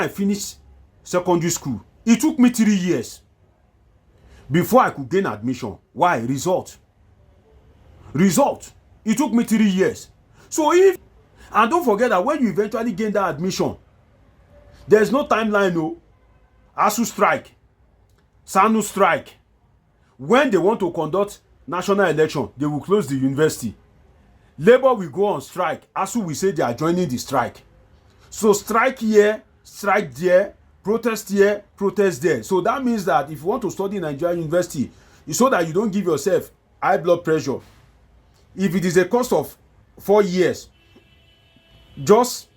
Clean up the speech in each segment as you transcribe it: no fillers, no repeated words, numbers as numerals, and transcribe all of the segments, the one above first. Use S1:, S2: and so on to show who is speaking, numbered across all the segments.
S1: I finished secondary school, it took me 3 years before I could gain admission. Why? Result. It took me 3 years. So if, and don't forget that when you eventually gain that admission, there's no timeline. No, ASU strike, SANU strike. When they want to conduct national election, they will close the university. Labour will go on strike. ASU will say they are joining the strike. So strike here, strike there, protest here, protest there. So that means that if you want to study in Nigerian university, it's so that you don't give yourself high blood pressure. If it is a course of 4 years, just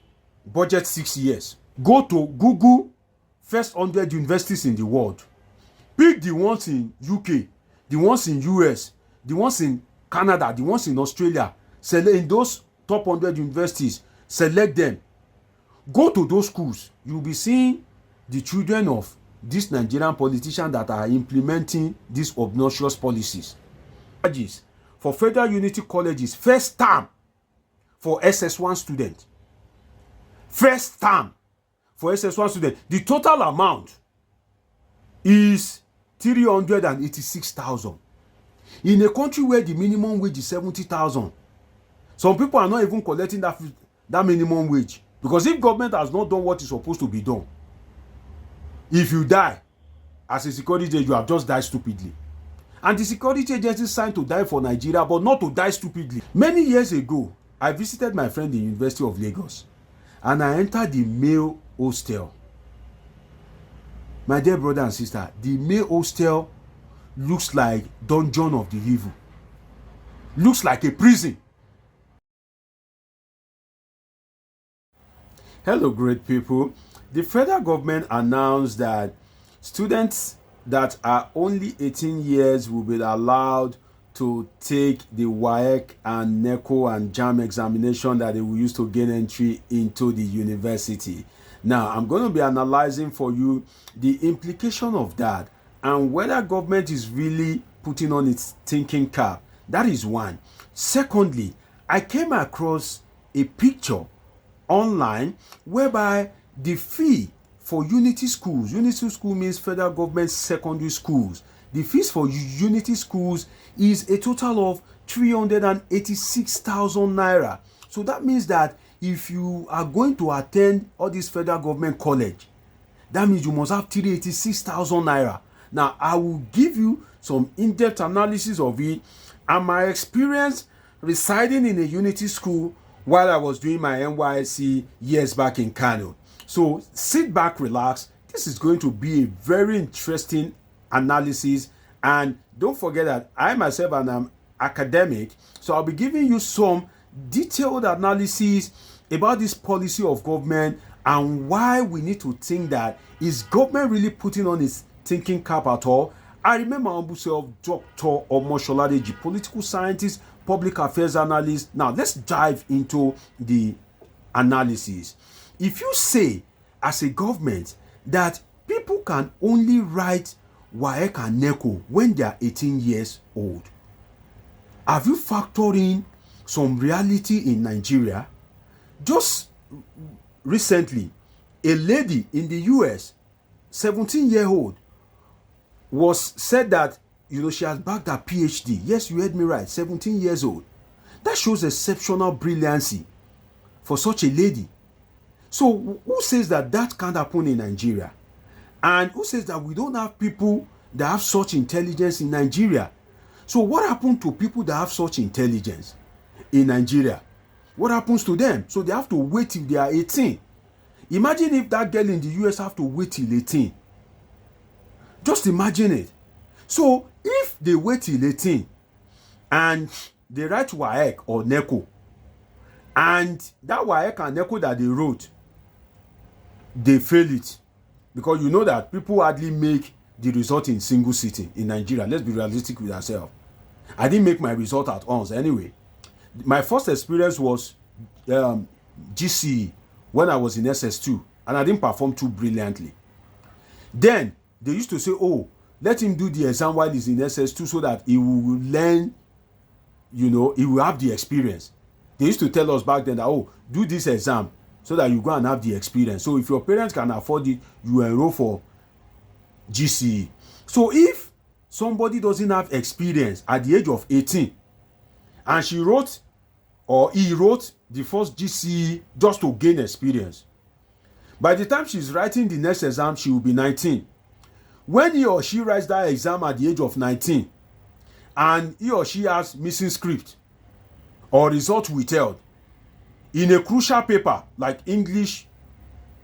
S1: budget 6 years. Go to Google first 100 universities in the world. Pick the ones in UK, the ones in US, the ones in Canada, the ones in Australia. Select in those top 100 universities, select them. Go to those schools. You'll be seeing the children of these Nigerian politicians that are implementing these obnoxious policies. For Federal Unity Colleges, first term for SS1 student. First term for SS1 student. The total amount is 386,000. In a country where the minimum wage is 70,000, some people are not even collecting that minimum wage. Because if government has not done what is supposed to be done, if you die as a security agent, you have just died stupidly. And the security agency signed to die for Nigeria, but not to die stupidly. Many years ago, I visited my friend in the University of Lagos, and I entered the male hostel. My dear brother and sister, the male hostel looks like dungeon of the evil. Looks like a prison. Hello, great people. The federal government announced that students that are only 18 years will be allowed to take the WAEC and NECO and JAM examination that they will use to gain entry into the university. Now, I'm going to be analyzing for you the implication of that and whether government is really putting on its thinking cap. That is one. Secondly, I came across a picture online whereby the fee for Unity schools, Unity school means federal government secondary schools, the fees for Unity schools is a total of 386,000 naira. So that means that if you are going to attend all this federal government college, that means you must have 386,000 naira. Now, I will give you some in-depth analysis of it and my experience residing in a Unity school while I was doing my NYSC years back in Kano. So sit back, relax. This is going to be a very interesting analysis. And don't forget that I myself am an academic. So I'll be giving you some detailed analysis about this policy of government and why we need to think that is government really putting on its thinking cap at all. I remember my humble self, Dr. Omoshola Deji, political scientist, public affairs analyst. Now let's dive into the analysis. If you say as a government that people can only write WAEC and NECO when they are 18 years old, have you factored in some reality in Nigeria? Just recently, a lady in the US, 17-year-old, was said that she has bagged her PhD. Yes, you heard me right, 17 years old. That shows exceptional brilliancy for such a lady. So who says that that can't happen in Nigeria? And who says that we don't have people that have such intelligence in Nigeria? So what happened to people that have such intelligence in Nigeria? What happens to them? So they have to wait till they are 18. Imagine if that girl in the US have to wait till 18. Just imagine it. So if they wait till 18 and they write WAEC or NECO, and that WAEC and NECO that they wrote, they fail it, because you know that people hardly make the result in single sitting in Nigeria. Let's be realistic with ourselves. I didn't make my result at once anyway. My first experience was GCE when I was in SS2, and I didn't perform too brilliantly. Then they used to say, oh, let him do the exam while he's in SS2 so that he will learn, he will have the experience. They used to tell us back then that, oh, do this exam so that you go and have the experience. So if your parents can afford it, you enroll for GCE. So if somebody doesn't have experience at the age of 18 and she wrote or he wrote the first GCE just to gain experience, by the time she's writing the next exam, she will be 19. When he or she writes that exam at the age of 19 and he or she has missing script or result withheld in a crucial paper like English,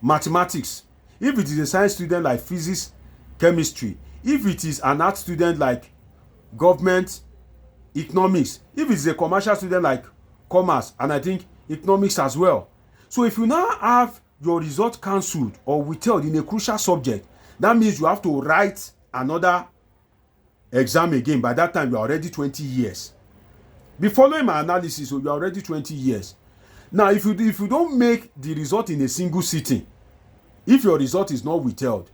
S1: mathematics, if it is a science student like physics, chemistry, if it is an art student like government, economics, if it is a commercial student like commerce, and I think economics as well. So if you now have your result cancelled or withheld in a crucial subject, that means you have to write another exam again. By that time, you are already 20 years. Be following my analysis, so you are already 20 years. Now, if you don't make the result in a single sitting, if your result is not withheld,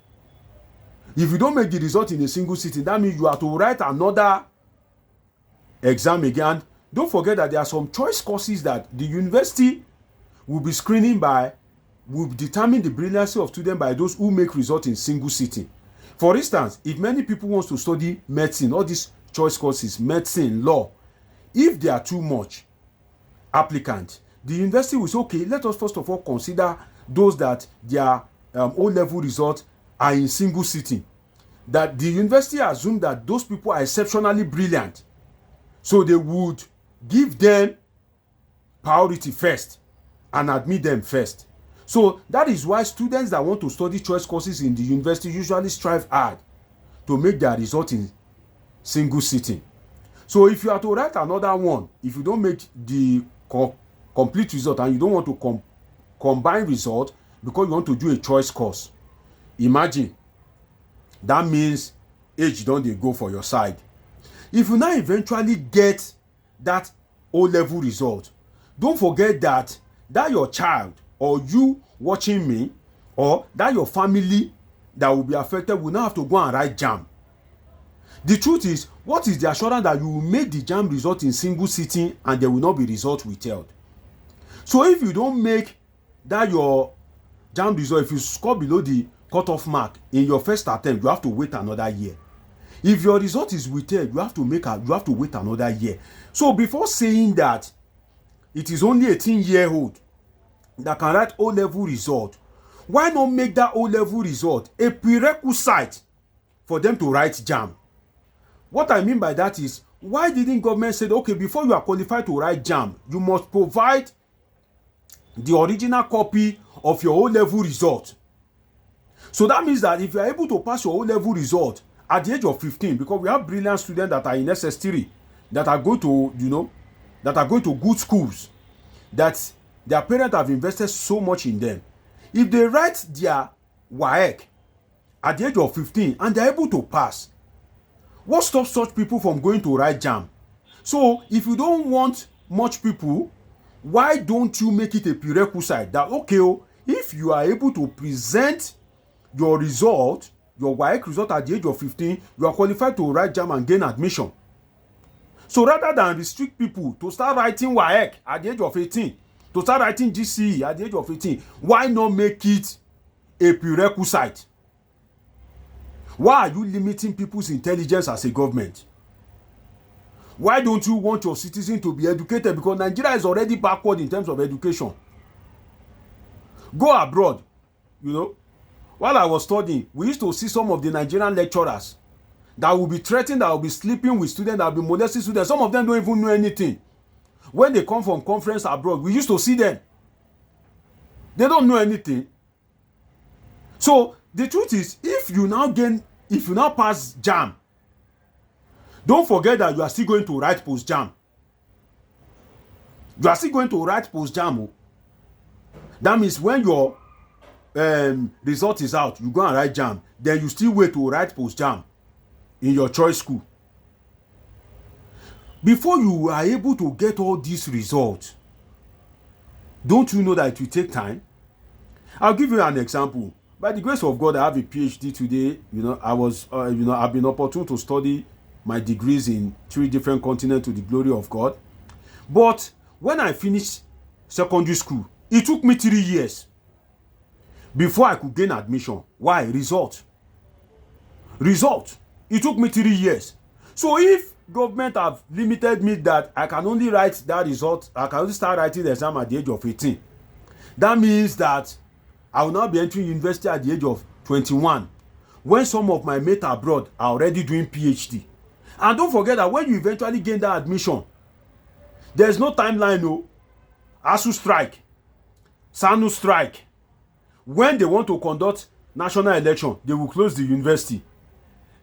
S1: if you don't make the result in a single sitting, that means you have to write another exam again. Don't forget that there are some choice courses that the university will be screening by, will determine the brilliancy of students by those who make result in single sitting. For instance, if many people want to study medicine, all these choice courses, medicine, law, if there are too much applicants, the university will say, okay, let us first of all consider those that their O-level results are in single sitting. That the university assume that those people are exceptionally brilliant, so they would give them priority first and admit them first. So that is why students that want to study choice courses in the university usually strive hard to make their result in single sitting. So if you are to write another one, if you don't make the complete result and you don't want to combine result because you want to do a choice course, imagine, that means age don't dey go for your side. If you now eventually get that O-level result, don't forget that your child or you watching me or that your family that will be affected will now have to go and write JAMB. The truth is, what is the assurance that you will make the JAMB result in single sitting and there will not be result withheld? So if you don't make that your JAMB result, if you score below the cutoff mark in your first attempt, you have to wait another year. If your result is withheld, you have to wait another year. So before saying that it is only a 18-year-old that can write O-level result, why not make that O-level result a prerequisite for them to write JAMB? What I mean by that is, why didn't government say, okay, before you are qualified to write JAMB, you must provide the original copy of your O-level result? So that means that if you are able to pass your O-level result at the age of 15, because we have brilliant students that are in SS3, that are going to, that are going to good schools, that their parents have invested so much in them. If they write their WAEC at the age of 15 and they're able to pass, what stops such people from going to write JAMB? So if you don't want much people, why don't you make it a prerequisite that, okay, if you are able to present your result, your WAEC result at the age of 15, you are qualified to write JAMB and gain admission. So rather than restrict people to start writing WAEC at the age of 18, to start writing GCE at the age of 18, why not make it a prerequisite? Why are you limiting people's intelligence as a government? Why don't you want your citizens to be educated? Because Nigeria is already backward in terms of education. Go abroad. While I was studying, we used to see some of the Nigerian lecturers that will be threatened, that will be sleeping with students, that will be molesting students. Some of them don't even know anything. When they come from conference abroad, we used to see them. They don't know anything. So the truth is, if you now pass JAMB, don't forget that you are still going to write post JAMB. You are still going to write post JAMB. That means when your result is out, you go and write JAMB. Then you still wait to write post JAMB in your choice school. Before you are able to get all these results, don't you know that it will take time? I'll give you an example. By the grace of God, I have a PhD today. I've been opportune to study my degrees in 3 different continents to the glory of God. But when I finished secondary school It took me 3 years before I could gain admission. Why? Result. It took me 3 years. So if government have limited me that I can only write that result, I can only start writing the exam at the age of 18. That means that I will now be entering university at the age of 21, when some of my mates abroad are already doing PhD. And don't forget that when you eventually gain that admission, there's no timeline. No. ASU strike, SANU strike. When they want to conduct national election, they will close the university.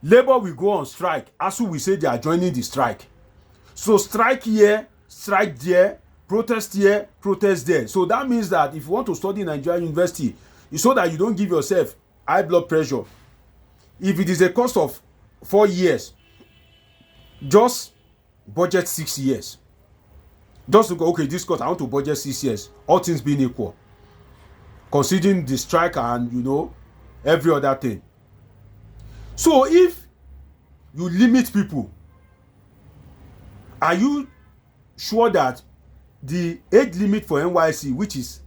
S1: Labour will go on strike. ASU will say they are joining the strike. So strike here, strike there, protest here, protest there. So that means that if you want to study in Nigerian university, it's so that you don't give yourself high blood pressure. If it is a course of 4 years, just budget 6 years. Just to go, okay, this course I want to budget 6 years, all things being equal, considering the strike and every other thing. So if you limit people, are you sure that the age limit for NYSC, which is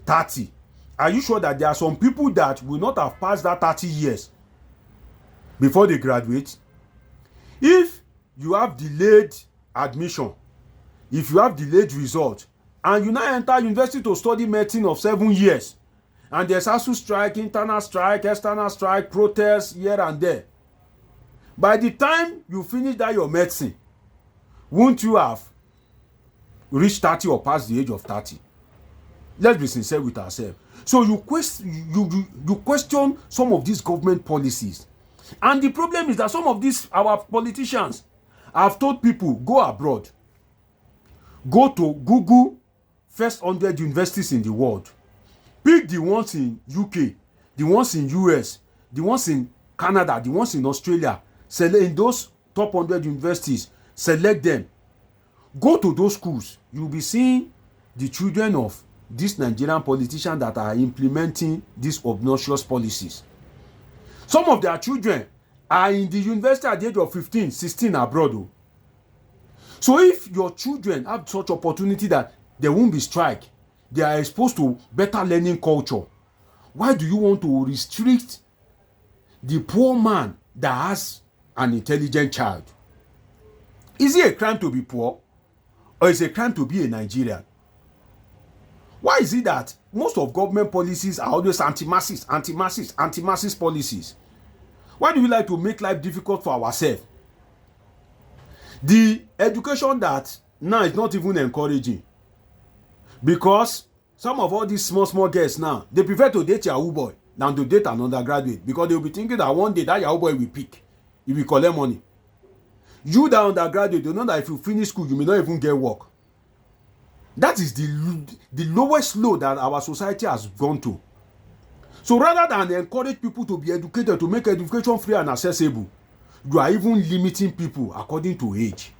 S1: 30, are you sure that there are some people that will not have passed that 30 years before they graduate? If you have delayed admission, if you have delayed result, and you now enter university to study medicine of 7 years, and there's ASU strike, internal strike, external strike, protests here and there, by the time you finish that your medicine, won't you have reached 30 or past the age of 30? Let's be sincere with ourselves. So you question some of these government policies, and the problem is that some of these our politicians have told people, go abroad, go to Google first 100 universities in the world, pick the ones in UK, the ones in US, the ones in Canada, the ones in Australia, select in those top 100 universities, select them, go to those schools. You'll be seeing the children of these Nigerian politicians that are implementing these obnoxious policies. Some of their children are in the university at the age of 15, 16 abroad. So if your children have such opportunity that there won't be strike, they are exposed to better learning culture, why do you want to restrict the poor man that has an intelligent child? Is it a crime to be poor, or is it a crime to be a Nigerian? Why is it that most of government policies are always anti-masses policies? Why do we like to make life difficult for ourselves? The education that now is not even encouraging, because some of all these small girls now, they prefer to date Yahoo boy than to date an undergraduate, because they will be thinking that one day that Yahoo boy will pick, he will collect money. You that undergraduate, you know that if you finish school, you may not even get work. That is the lowest low that our society has gone to. So rather than encourage people to be educated, to make education free and accessible, you are even limiting people according to age.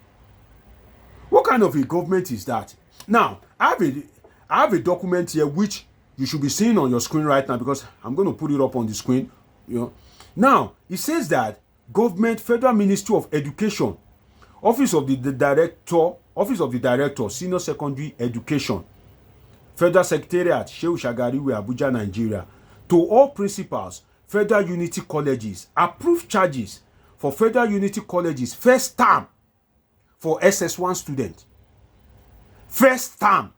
S1: What kind of a government is that? Now, I have a document here which you should be seeing on your screen right now, because I'm going to put it up on the screen. Now, it says that Government, Federal Ministry of Education, Office of the Director, Senior Secondary Education, Federal Secretariat, Shehu Shagari, Abuja, Nigeria, to all principals, Federal Unity Colleges, approve charges for Federal Unity Colleges first term for SS1 student. First term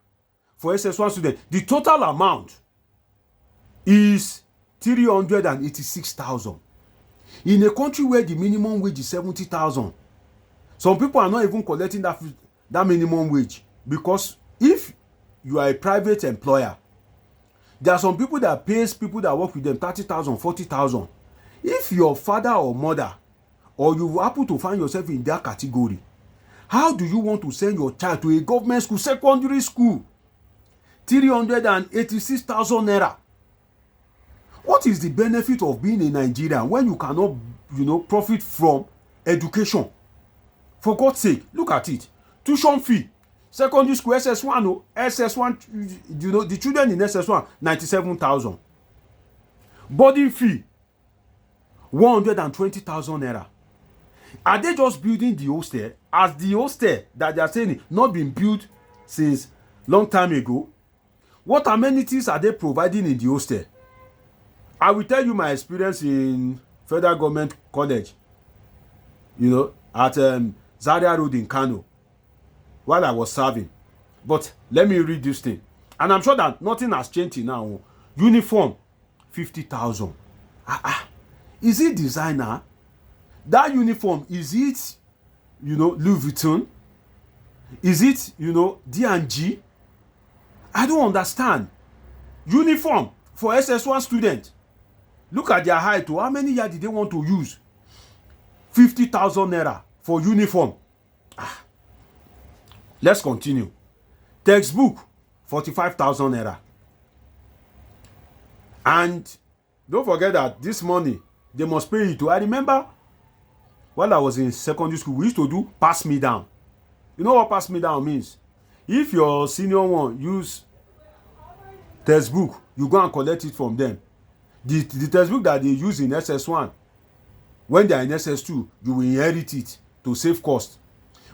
S1: for SS1 student. The total amount is 386,000. In a country where the minimum wage is 70,000, some people are not even collecting that minimum wage, because if you are a private employer, there are some people that pays people that work with them 30,000, 40,000. If your father or mother, or you happen to find yourself in that category, how do you want to send your child to a government school, secondary school? 386,000 naira. What is the benefit of being a Nigerian when you cannot, profit from education? For God's sake, look at it. Tuition fee, secondary school, SS1, SS1, the children in SS1, 97,000. Boarding fee, 120,000 naira. Are they just building the hostel? As the hostel that they are saying not been built since long time ago? What amenities are they providing in the hostel? I will tell you my experience in federal government college, at Zaria Road in Kano, while I was serving. But let me read this thing. And I'm sure that nothing has changed now. Uniform, 50,000. Is it designer? That uniform, is it, Louis Vuitton? Is it, D&G? I don't understand. Uniform for SS1 student. Look at their height. How many years did they want to use? 50,000 naira for uniform. Let's continue. Textbook, 45,000 naira. And don't forget that this money, they must pay it. I remember while I was in secondary school, we used to do pass me down. You know what pass me down means? If your senior one use textbook, you go and collect it from them. The textbook that they use in SS1, when they are in SS2, you will inherit it to save cost.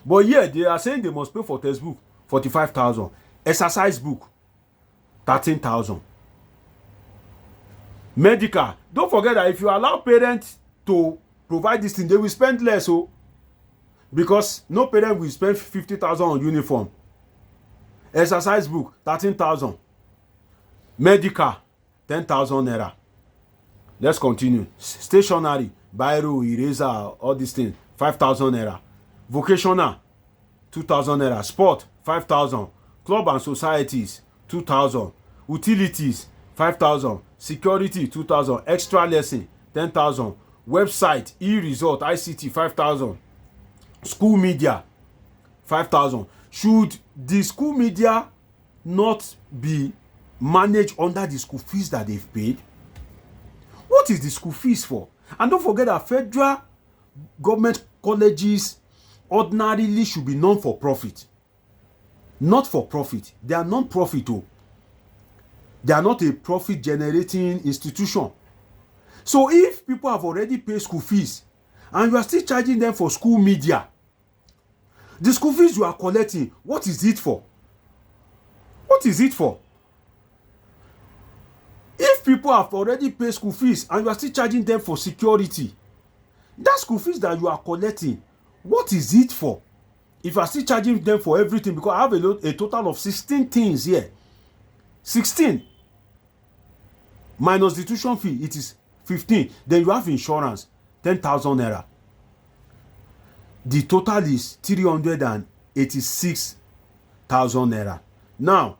S1: But here, they are saying they must pay for textbook, 45,000. Exercise book, 13,000. Medical. Don't forget that if you allow parents to provide this thing, they will spend less. Because no parent will spend 50,000 on uniform. Exercise book, 13,000. Medical, 10,000 naira. Let's continue. Stationery, biro, eraser, all these things, 5,000 naira. Vocational, 2,000 naira. Sport, 5,000. Club and societies, 2,000. Utilities, 5,000. Security, 2,000. Extra lesson, 10,000. Website, e-result, ICT, 5,000. School media, 5,000. Should the school media not be managed under the school fees that they've paid? What is the school fees for? And don't forget that federal government colleges ordinarily should be non-for-profit. Not for profit. They are non-profit. They are not a profit-generating institution. So if people have already paid school fees and you are still charging them for school media, the school fees you are collecting, what is it for? What is it for? If people have already paid school fees and you are still charging them for security, that school fees that you are collecting, what is it for? If you are still charging them for everything, because I have a total of 16 things here. 16. Minus the tuition fee, it is 15. Then you have insurance, 10,000 naira. The total is 386,000 naira. Now,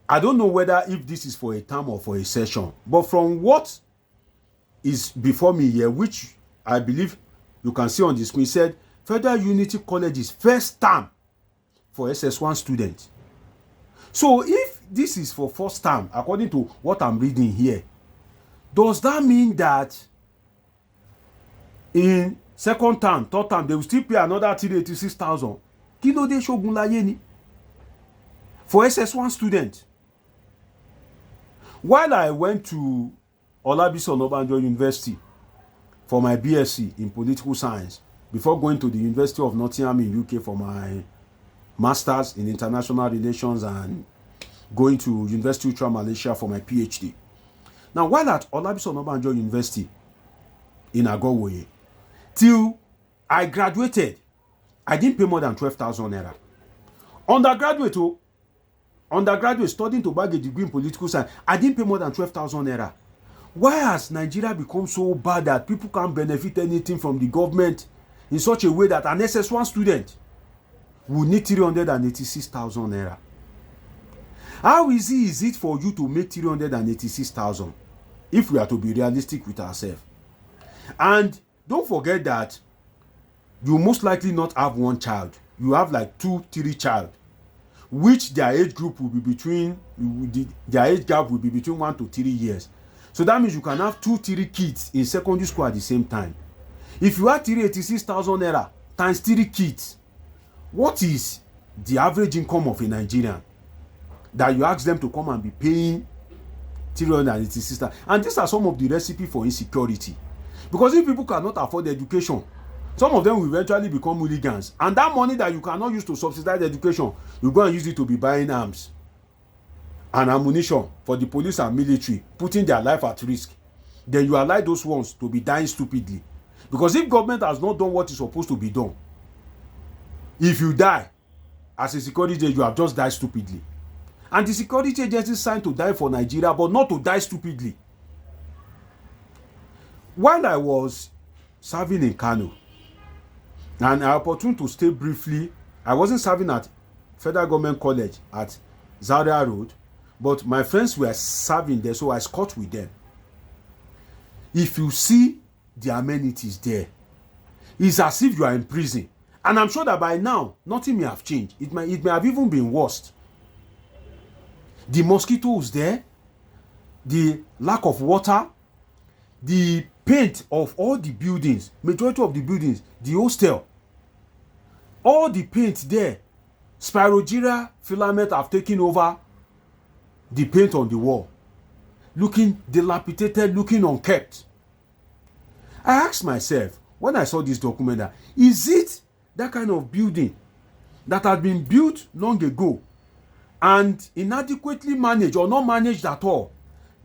S1: I don't know whether if this is for a term or for a session, but from what is before me here, which I believe you can see on the screen, said Federal Unity College's first term for SS1 students. So if this is for first term, according to what I'm reading here, does that mean that in second term, third term, they will still pay another 386,000? Kilo de shogun láyé ni for SS1 students. While I went to Olabisi Onabanjo University for my BSc in political science, before going to the University of Nottingham in UK for my masters in international relations and going to University of Ultra Malaysia for my PhD. Now, while at Olabisi Onabanjo University in Agowoye, till I graduated, I didn't pay more than 12,000 naira. Undergraduate studying to bag a degree in political science, I didn't pay more than 12,000 naira. Why has Nigeria become so bad that people can't benefit anything from the government in such a way that an SS1 student will need 386,000 naira? How easy is it for you to make 386,000 if we are to be realistic with ourselves? And don't forget that you most likely not have one child. You have like 2-3 child, which their age group will be between, their age gap will be between 1 to 3 years. So that means you can have 2-3 kids in secondary school at the same time. If you have 386,000 naira times 3 kids, what is the average income of a Nigerian that you ask them to come and be paying 386,000? And these are some of the recipes for insecurity. Because if people cannot afford education, some of them will eventually become hooligans. And that money that you cannot use to subsidize education, you go and use it to be buying arms. and ammunition for the police and military, putting their life at risk, then you allow those ones to be dying stupidly. Because if government has not done what is supposed to be done, if you die as a security agent, you have just died stupidly. And the security agency signed to die for Nigeria, but not to die stupidly. While I was serving in Kano, and I opportunity to stay briefly, I wasn't serving at Federal Government College at Zaria Road, but my friends were serving there, so I escort with them. If you see the amenities there, it's as if you are in prison. And I'm sure that by now, nothing may have changed. It may have even been worse. The mosquitoes there, the lack of water, the paint of all the buildings, majority of the buildings, the hostel, all the paint there, spirogyra filament have taken over the paint on the wall, looking dilapidated, looking unkept. I asked myself when I saw this document, that is it that kind of building that had been built long ago and inadequately managed or not managed at all,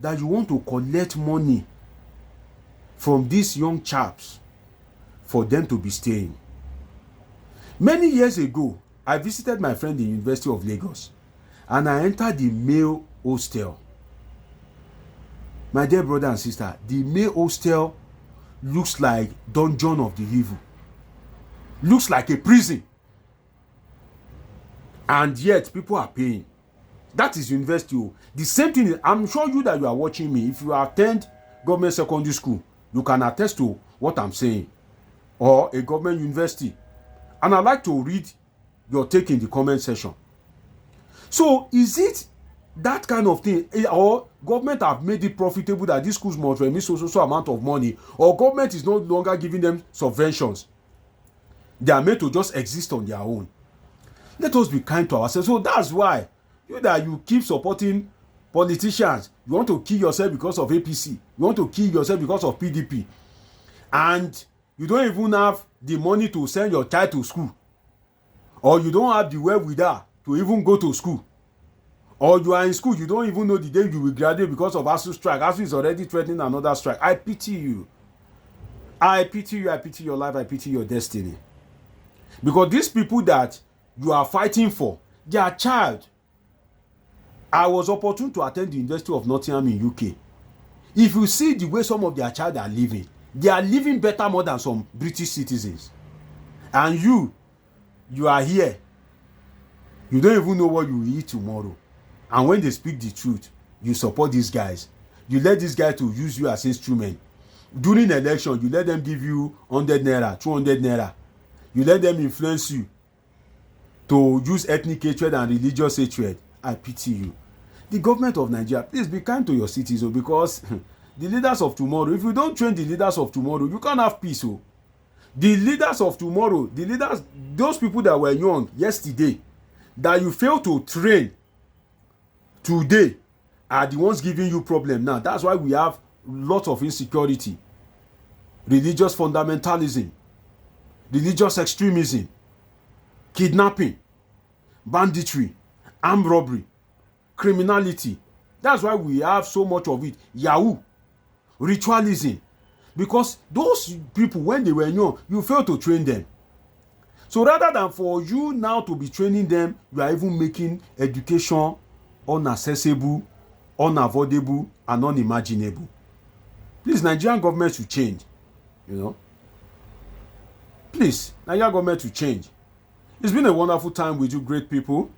S1: that you want to collect money from these young chaps for them to be staying? Many years ago, I visited my friend in the University of Lagos and I entered the male hostel. My dear brother and sister, the male hostel looks like dungeon of the evil. Looks like a prison. And yet people are paying. That is university. The same thing, I'm sure you that you are watching me, if you attend government secondary school, you can attest to what I'm saying, or a government university. And I'd like to read your take in the comment section. So is it that kind of thing, or government have made it profitable that these schools must remit so amount of money, or government is no longer giving them subventions? They are made to just exist on their own. Let us be kind to ourselves. So that's why you keep supporting politicians. You want to kill yourself because of APC. You want to kill yourself because of PDP. And you don't even have the money to send your child to school. Or you don't have the wherewithal to even go to school. Or you are in school, you don't even know the day you will graduate because of ASU strike. ASU is already threatening another strike. I pity you. I pity you. I pity your life. I pity your destiny. Because these people that you are fighting for, their child. I was opportune to attend the University of Nottingham in UK. If you see the way some of their child are living, they are living better more than some British citizens. And you are here. You don't even know what you will eat tomorrow. And when they speak the truth, you support these guys. You let these guys to use you as instrument. During election, you let them give you 100 naira, 200 naira. You let them influence you to use ethnic hatred and religious hatred. I pity you. The government of Nigeria, please be kind to your citizens, because the leaders of tomorrow, if you don't train the leaders of tomorrow, you can't have peace. The leaders of tomorrow, those people that were young yesterday, that you fail to train today, are the ones giving you problem now. That's why we have lots of insecurity, religious fundamentalism, religious extremism, kidnapping, banditry, armed robbery, criminality. That's why we have so much of it. Yahoo, ritualism. Because those people, when they were young, you failed to train them. So rather than for you now to be training them, you are even making education unaccessible, unavoidable, and unimaginable. Please, Nigerian government should change. Please, Nigerian government should change. It's been a wonderful time with you, great people.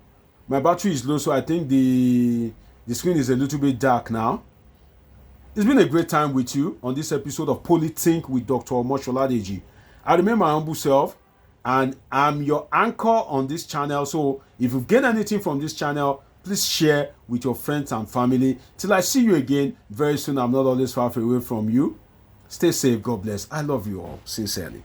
S1: My battery is low, so I think the screen is a little bit dark now. It's been a great time with you on this episode of Politics with Dr. Omoshola Deji. I remain my humble self, and I'm your anchor on this channel. So if you've gained anything from this channel, please share with your friends and family. Till I see you again very soon. I'm not always far away from you. Stay safe. God bless. I love you all sincerely.